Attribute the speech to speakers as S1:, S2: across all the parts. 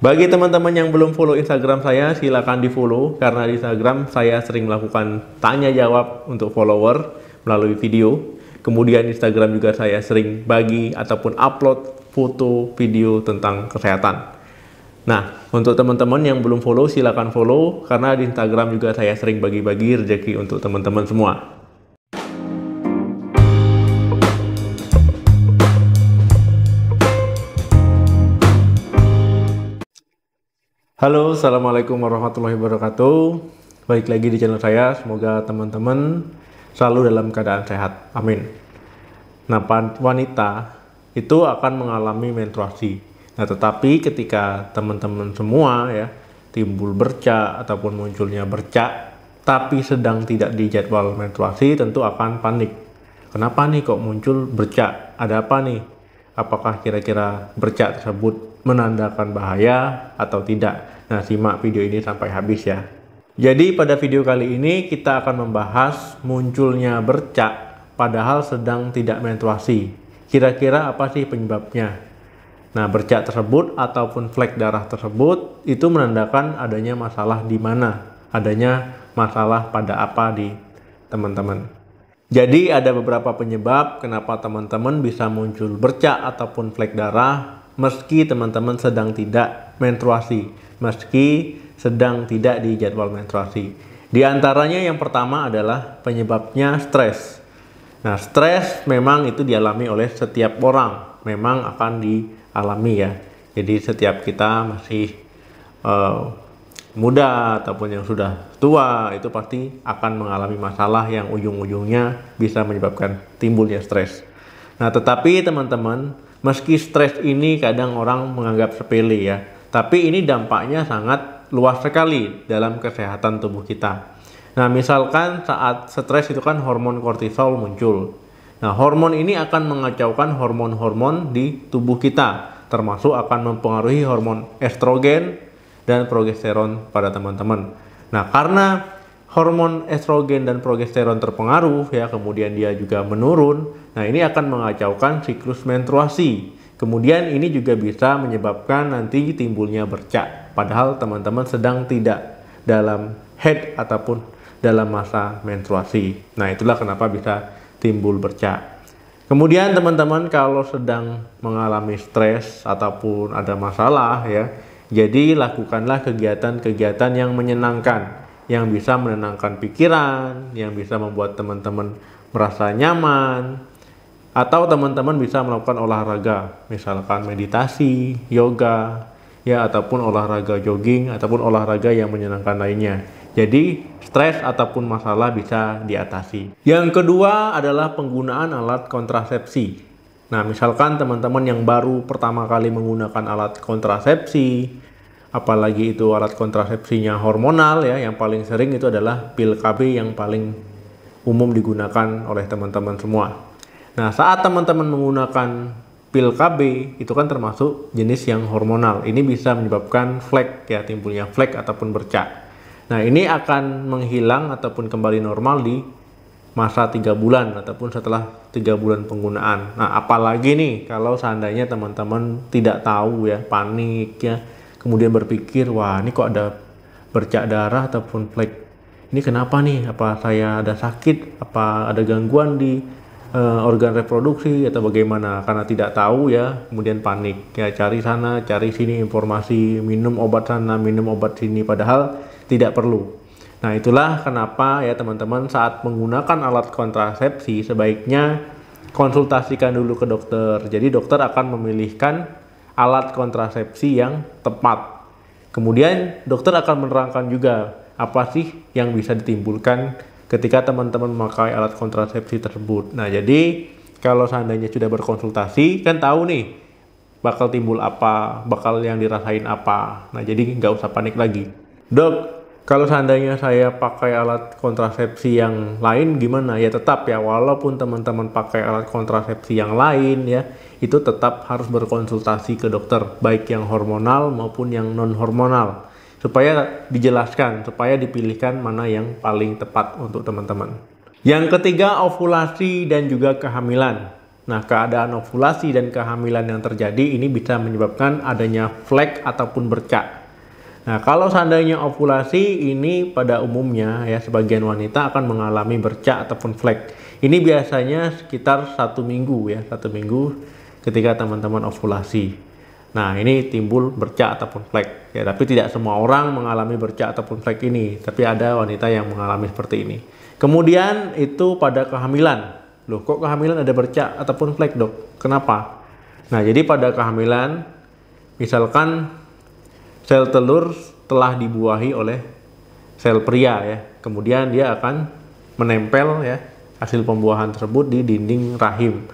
S1: Bagi teman-teman yang belum follow Instagram saya, silakan di follow karena di Instagram saya sering melakukan tanya jawab untuk follower melalui video. Kemudian Instagram juga saya sering bagi ataupun upload foto video tentang kesehatan. Nah, untuk teman-teman yang belum follow, silakan follow karena di Instagram juga saya sering bagi-bagi rezeki untuk teman-teman semua. Halo, assalamualaikum warahmatullahi wabarakatuh. Balik lagi di channel saya. Semoga teman-teman selalu dalam keadaan sehat. Amin. Nah, wanita itu akan mengalami menstruasi. Nah, tetapi ketika teman-teman semua ya timbul bercak ataupun munculnya bercak, tapi sedang tidak di jadwal menstruasi, tentu akan panik. Kenapa nih kok muncul bercak? Ada apa nih? Apakah kira-kira bercak tersebut menandakan bahaya atau tidak? Nah, simak video ini sampai habis ya. Jadi pada video kali ini kita akan membahas munculnya bercak padahal sedang tidak menstruasi. Kira-kira apa sih penyebabnya? Nah, bercak tersebut ataupun flek darah tersebut itu menandakan adanya masalah di mana? Adanya masalah pada apa di teman-teman? Jadi ada beberapa penyebab kenapa teman-teman bisa muncul bercak ataupun flek darah meski teman-teman sedang tidak menstruasi, meski sedang tidak di jadwal menstruasi. Di antaranya yang pertama adalah penyebabnya stres. Nah, stres memang itu dialami oleh setiap orang, memang akan dialami ya. Jadi setiap kita masih muda ataupun yang sudah tua itu pasti akan mengalami masalah yang ujung-ujungnya bisa menyebabkan timbulnya stres. Nah, tetapi teman-teman, meski stres ini kadang orang menganggap sepele ya, tapi ini dampaknya sangat luas sekali dalam kesehatan tubuh kita. Nah, misalkan saat stres itu kan hormon kortisol muncul. Nah, hormon ini akan mengacaukan hormon-hormon di tubuh kita, termasuk akan mempengaruhi hormon estrogen dan progesteron pada teman-teman. Nah, karena hormon estrogen dan progesteron terpengaruh ya, kemudian dia juga menurun. Nah, ini akan mengacaukan siklus menstruasi. Kemudian ini juga bisa menyebabkan nanti timbulnya bercak. Padahal teman-teman sedang tidak dalam head ataupun dalam masa menstruasi. Nah, itulah kenapa bisa timbul bercak. Kemudian teman-teman kalau sedang mengalami stres ataupun ada masalah ya, jadi lakukanlah kegiatan-kegiatan yang menyenangkan, yang bisa menenangkan pikiran, yang bisa membuat teman-teman merasa nyaman, atau teman-teman bisa melakukan olahraga, misalkan meditasi, yoga, ya ataupun olahraga jogging, ataupun olahraga yang menyenangkan lainnya. Jadi stres ataupun masalah bisa diatasi. Yang kedua adalah penggunaan alat kontrasepsi. Nah, misalkan teman-teman yang baru pertama kali menggunakan alat kontrasepsi, apalagi itu alat kontrasepsinya hormonal ya, yang paling sering itu adalah pil KB yang paling umum digunakan oleh teman-teman semua. Nah, saat teman-teman menggunakan pil KB itu kan termasuk jenis yang hormonal. Ini bisa menyebabkan flek ya, timbulnya flek ataupun bercak. Nah, ini akan menghilang ataupun kembali normal di masa 3 bulan ataupun setelah 3 bulan penggunaan. Nah, apalagi nih kalau seandainya teman-teman tidak tahu ya, panik ya, kemudian berpikir, wah ini kok ada bercak darah ataupun flek, ini kenapa nih, apa saya ada sakit, apa ada gangguan di organ reproduksi atau bagaimana, karena tidak tahu ya, kemudian panik ya, cari sana cari sini informasi, minum obat sana minum obat sini, padahal tidak perlu. Nah, itulah kenapa ya teman-teman saat menggunakan alat kontrasepsi sebaiknya konsultasikan dulu ke dokter. Jadi dokter akan memilihkan alat kontrasepsi yang tepat. Kemudian dokter akan menerangkan juga apa sih yang bisa ditimbulkan ketika teman-teman memakai alat kontrasepsi tersebut. Nah, jadi kalau seandainya sudah berkonsultasi kan tahu nih bakal timbul apa, bakal yang dirasain apa. Nah, jadi nggak usah panik lagi. Dok, kalau seandainya saya pakai alat kontrasepsi yang lain gimana? Ya tetap ya, walaupun teman-teman pakai alat kontrasepsi yang lain ya, itu tetap harus berkonsultasi ke dokter, baik yang hormonal maupun yang non-hormonal, supaya dijelaskan, supaya dipilihkan mana yang paling tepat untuk teman-teman. Yang ketiga, ovulasi dan juga kehamilan. Nah, keadaan ovulasi dan kehamilan yang terjadi ini bisa menyebabkan adanya flek ataupun bercak. Nah, kalau seandainya ovulasi ini pada umumnya ya sebagian wanita akan mengalami bercak ataupun flek. Ini biasanya sekitar 1 minggu ya, 1 minggu ketika teman-teman ovulasi. Nah, ini timbul bercak ataupun flek ya, tapi tidak semua orang mengalami bercak ataupun flek ini, tapi ada wanita yang mengalami seperti ini. Kemudian itu pada kehamilan. Loh, kok kehamilan ada bercak ataupun flek, Dok? Kenapa? Nah, jadi pada kehamilan misalkan sel telur telah dibuahi oleh sel pria ya. Kemudian dia akan menempel ya hasil pembuahan tersebut di dinding rahim.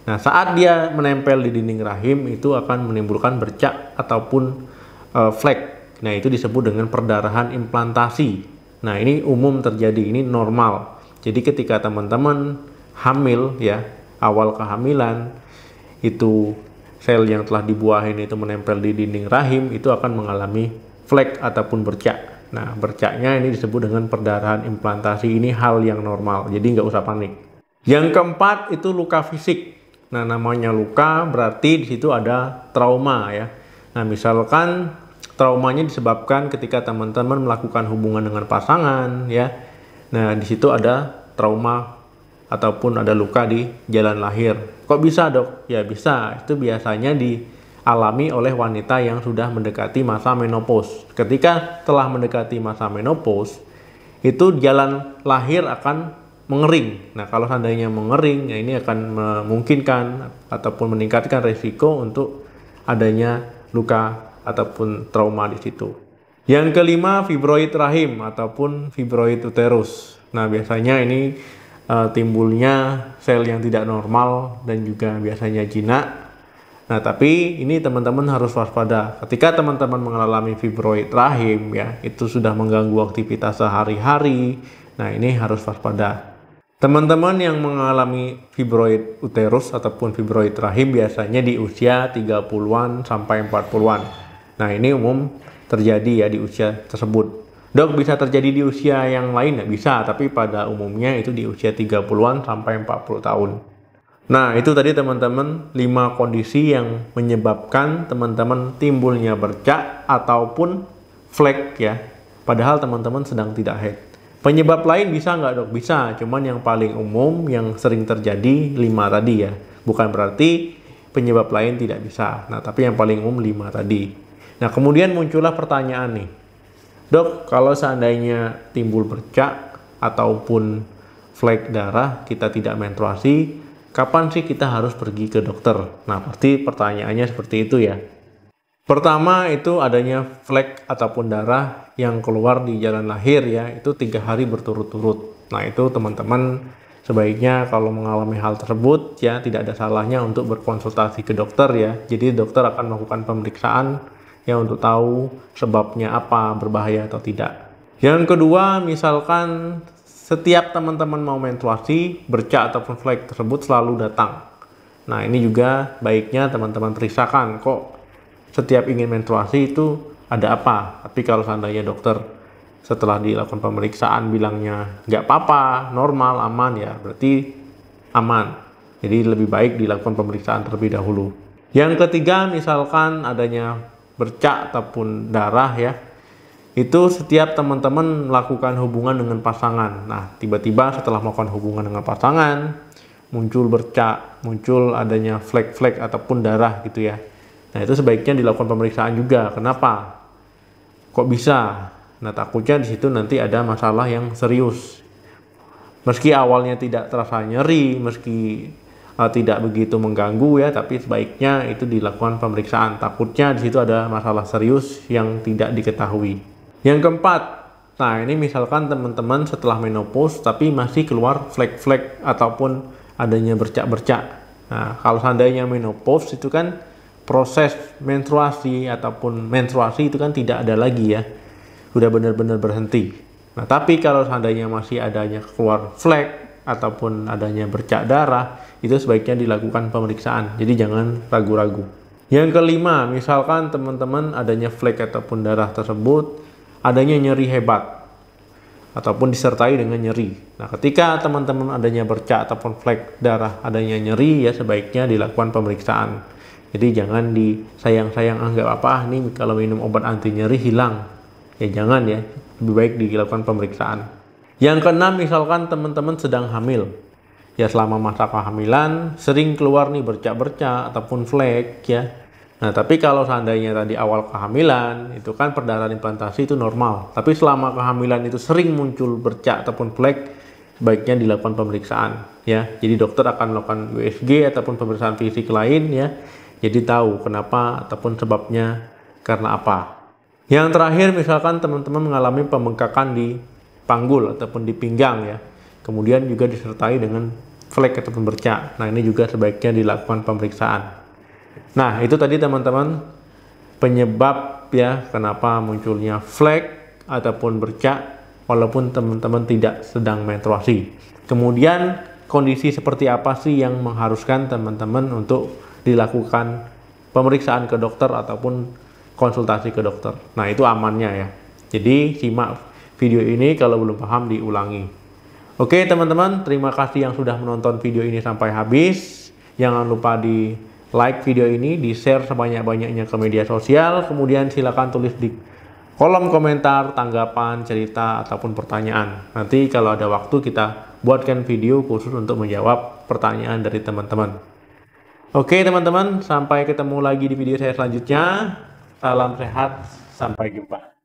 S1: Nah, saat dia menempel di dinding rahim itu akan menimbulkan bercak ataupun flek. Nah, itu disebut dengan perdarahan implantasi. Nah, ini umum terjadi, ini normal. Jadi ketika teman-teman hamil ya, awal kehamilan itu sel yang telah dibuahin itu menempel di dinding rahim itu akan mengalami flek ataupun bercak. Nah, bercaknya ini disebut dengan perdarahan implantasi. Ini hal yang normal, jadi nggak usah panik. Yang keempat itu luka fisik. Nah, namanya luka berarti di situ ada trauma ya. Nah, misalkan traumanya disebabkan ketika teman-teman melakukan hubungan dengan pasangan ya. Nah, di situ ada trauma ataupun ada luka di jalan lahir. Kok bisa, Dok? Ya bisa, itu biasanya dialami oleh wanita yang sudah mendekati masa menopause. Ketika telah mendekati masa menopause, itu jalan lahir akan mengering. Nah, kalau seandainya mengering, ya ini akan memungkinkan ataupun meningkatkan risiko untuk adanya luka ataupun trauma di situ. Yang kelima, fibroid rahim ataupun fibroid uterus. Nah, biasanya ini timbulnya sel yang tidak normal dan juga biasanya jinak. Nah, tapi ini teman-teman harus waspada. Ketika teman-teman mengalami fibroid rahim ya, itu sudah mengganggu aktivitas sehari-hari. Nah, ini harus waspada. Teman-teman yang mengalami fibroid uterus ataupun fibroid rahim biasanya di usia 30-an sampai 40-an. Nah, ini umum terjadi ya di usia tersebut. Dok, bisa terjadi di usia yang lain? Nggak bisa, tapi pada umumnya itu di usia 30-an sampai 40 tahun. Nah, itu tadi teman-teman 5 kondisi yang menyebabkan teman-teman timbulnya bercak ataupun flek ya. Padahal teman-teman sedang tidak haid. Penyebab lain bisa nggak, Dok? Bisa, cuman yang paling umum yang sering terjadi 5 tadi ya. Bukan berarti penyebab lain tidak bisa. Nah, tapi yang paling umum 5 tadi. Nah, kemudian muncullah pertanyaan nih. Dok, kalau seandainya timbul bercak ataupun flek darah, kita tidak menstruasi, kapan sih kita harus pergi ke dokter? Nah, pasti pertanyaannya seperti itu ya. Pertama itu adanya flek ataupun darah yang keluar di jalan lahir ya, itu 3 hari berturut-turut. Nah, itu teman-teman sebaiknya kalau mengalami hal tersebut ya tidak ada salahnya untuk berkonsultasi ke dokter ya. Jadi dokter akan melakukan pemeriksaan ya untuk tahu sebabnya apa, berbahaya atau tidak. Yang kedua, misalkan setiap teman-teman mau menstruasi, bercak ataupun flek tersebut selalu datang. Nah, ini juga baiknya teman-teman periksakan, kok setiap ingin menstruasi itu ada apa. Tapi kalau seandainya dokter setelah dilakukan pemeriksaan bilangnya nggak apa-apa, normal, aman ya, berarti aman. Jadi lebih baik dilakukan pemeriksaan terlebih dahulu. Yang ketiga, misalkan adanya bercak ataupun darah ya, itu setiap teman-teman melakukan hubungan dengan pasangan. Nah, tiba-tiba setelah melakukan hubungan dengan pasangan muncul bercak, muncul adanya flek-flek ataupun darah gitu ya. Nah, itu sebaiknya dilakukan pemeriksaan juga. Kenapa? Kok bisa? Nah, takutnya di situ nanti ada masalah yang serius. Meski awalnya tidak terasa nyeri, meski tidak begitu mengganggu ya, tapi sebaiknya itu dilakukan pemeriksaan. Takutnya di situ ada masalah serius yang tidak diketahui. Yang keempat, nah ini misalkan teman-teman setelah menopause tapi masih keluar flek-flek ataupun adanya bercak-bercak. Nah, kalau seandainya menopause itu kan proses menstruasi ataupun menstruasi itu kan tidak ada lagi ya, sudah benar-benar berhenti. Nah, tapi kalau seandainya masih adanya keluar flek ataupun adanya bercak darah, itu sebaiknya dilakukan pemeriksaan. Jadi jangan ragu-ragu. Yang kelima, misalkan teman-teman adanya flek ataupun darah tersebut, adanya nyeri hebat. ataupun disertai dengan nyeri. Nah, ketika teman-teman adanya bercak ataupun flek darah, adanya nyeri, ya sebaiknya dilakukan pemeriksaan. Jadi jangan disayang-sayang, nggak apa-apa nih kalau minum obat anti nyeri hilang. Ya jangan ya, lebih baik dilakukan pemeriksaan. Yang keenam, misalkan teman-teman sedang hamil. Ya selama masa kehamilan sering keluar nih bercak-bercak ataupun flek ya. Nah, tapi kalau seandainya tadi awal kehamilan, itu kan perdarahan implantasi itu normal. Tapi selama kehamilan itu sering muncul bercak ataupun flek, baiknya dilakukan pemeriksaan ya. Jadi dokter akan melakukan USG ataupun pemeriksaan fisik lain ya. Jadi tahu kenapa ataupun sebabnya karena apa. Yang terakhir, misalkan teman-teman mengalami pembengkakan di panggul ataupun di pinggang ya. Kemudian juga disertai dengan flek ataupun bercak. Nah, ini juga sebaiknya dilakukan pemeriksaan. Nah, itu tadi teman-teman penyebab ya kenapa munculnya flek ataupun bercak walaupun teman-teman tidak sedang menstruasi. Kemudian kondisi seperti apa sih yang mengharuskan teman-teman untuk dilakukan pemeriksaan ke dokter ataupun konsultasi ke dokter. Nah, itu amannya ya. Jadi simak video ini, kalau belum paham diulangi. Oke teman-teman, terima kasih yang sudah menonton video ini sampai habis. Jangan lupa di like video ini, di share sebanyak-banyaknya ke media sosial, kemudian silakan tulis di kolom komentar tanggapan, cerita, ataupun pertanyaan. Nanti kalau ada waktu kita buatkan video khusus untuk menjawab pertanyaan dari teman-teman. Oke teman-teman, sampai ketemu lagi di video saya selanjutnya. Salam sehat, sampai jumpa.